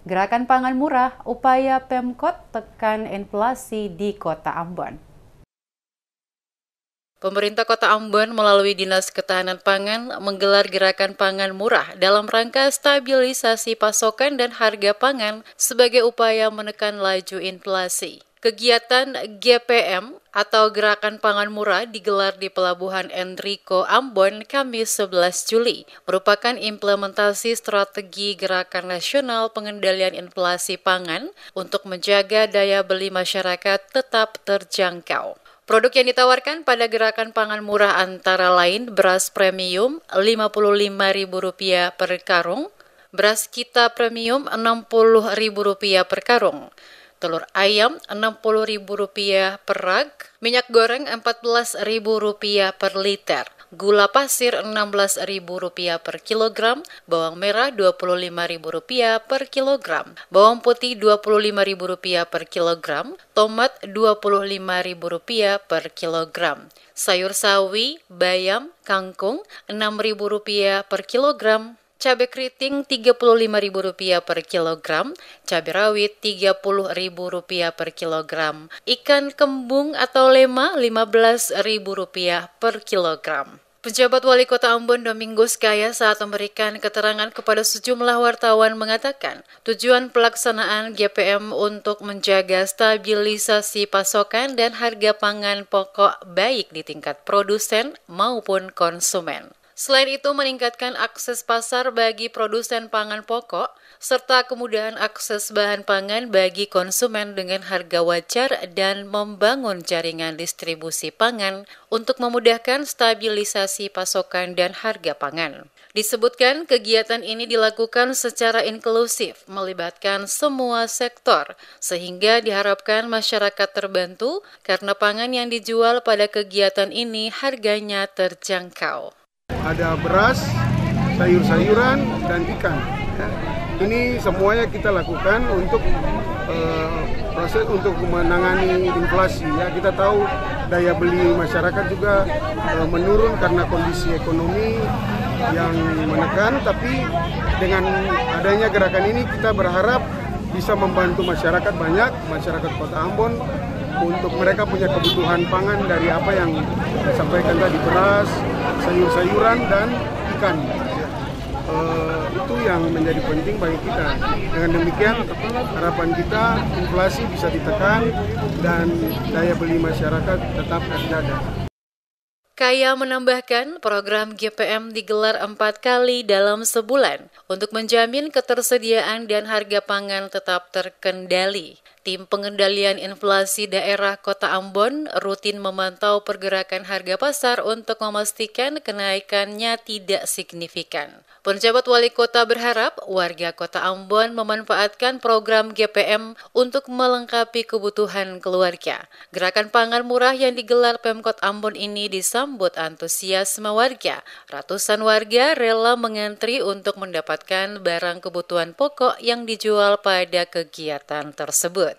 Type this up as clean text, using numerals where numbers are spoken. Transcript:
Gerakan pangan murah, upaya Pemkot tekan inflasi di Kota Ambon. Pemerintah Kota Ambon melalui Dinas Ketahanan Pangan menggelar gerakan pangan murah dalam rangka stabilisasi pasokan dan harga pangan sebagai upaya menekan laju inflasi. Kegiatan GPM atau Gerakan Pangan Murah digelar di Pelabuhan Enrico Ambon Kamis 11 Juli, merupakan implementasi strategi Gerakan Nasional Pengendalian Inflasi Pangan untuk menjaga daya beli masyarakat tetap terjangkau. Produk yang ditawarkan pada Gerakan Pangan Murah antara lain beras premium Rp55.000 per karung, beras kita premium Rp60.000 per karung, telur ayam Rp60.000 per rag, minyak goreng Rp14.000 per liter, gula pasir Rp16.000 per kilogram, bawang merah Rp25.000 per kilogram, bawang putih Rp25.000 per kilogram, tomat Rp25.000 per kilogram, sayur sawi, bayam, kangkung Rp6.000 per kilogram, cabai keriting Rp35.000 per kilogram, cabai rawit Rp30.000 per kilogram, ikan kembung atau lema Rp15.000 per kilogram. Pejabat Wali Kota Ambon Domingus Kaya saat memberikan keterangan kepada sejumlah wartawan mengatakan tujuan pelaksanaan GPM untuk menjaga stabilisasi pasokan dan harga pangan pokok baik di tingkat produsen maupun konsumen. Selain itu, meningkatkan akses pasar bagi produsen pangan pokok, serta kemudahan akses bahan pangan bagi konsumen dengan harga wajar dan membangun jaringan distribusi pangan untuk memudahkan stabilisasi pasokan dan harga pangan. Disebutkan kegiatan ini dilakukan secara inklusif, melibatkan semua sektor, sehingga diharapkan masyarakat terbantu karena pangan yang dijual pada kegiatan ini harganya terjangkau. Ada beras, sayur-sayuran, dan ikan. Ini semuanya kita lakukan untuk proses untuk menangani inflasi. Ya, kita tahu daya beli masyarakat juga menurun karena kondisi ekonomi yang menekan. Tapi dengan adanya gerakan ini kita berharap bisa membantu masyarakat banyak, masyarakat Kota Ambon, untuk mereka punya kebutuhan pangan dari apa yang disampaikan tadi, beras, sayur-sayuran, dan ikan. Itu yang menjadi penting bagi kita. Dengan demikian, harapan kita inflasi bisa ditekan dan daya beli masyarakat tetap terjaga. Kaya menambahkan program GPM digelar 4 kali dalam sebulan untuk menjamin ketersediaan dan harga pangan tetap terkendali. Tim pengendalian inflasi daerah Kota Ambon rutin memantau pergerakan harga pasar untuk memastikan kenaikannya tidak signifikan. Penjabat Wali Kota berharap warga Kota Ambon memanfaatkan program GPM untuk melengkapi kebutuhan keluarga. Gerakan pangan murah yang digelar Pemkot Ambon ini disambut antusiasme warga. Ratusan warga rela mengantri untuk mendapatkan barang kebutuhan pokok yang dijual pada kegiatan tersebut.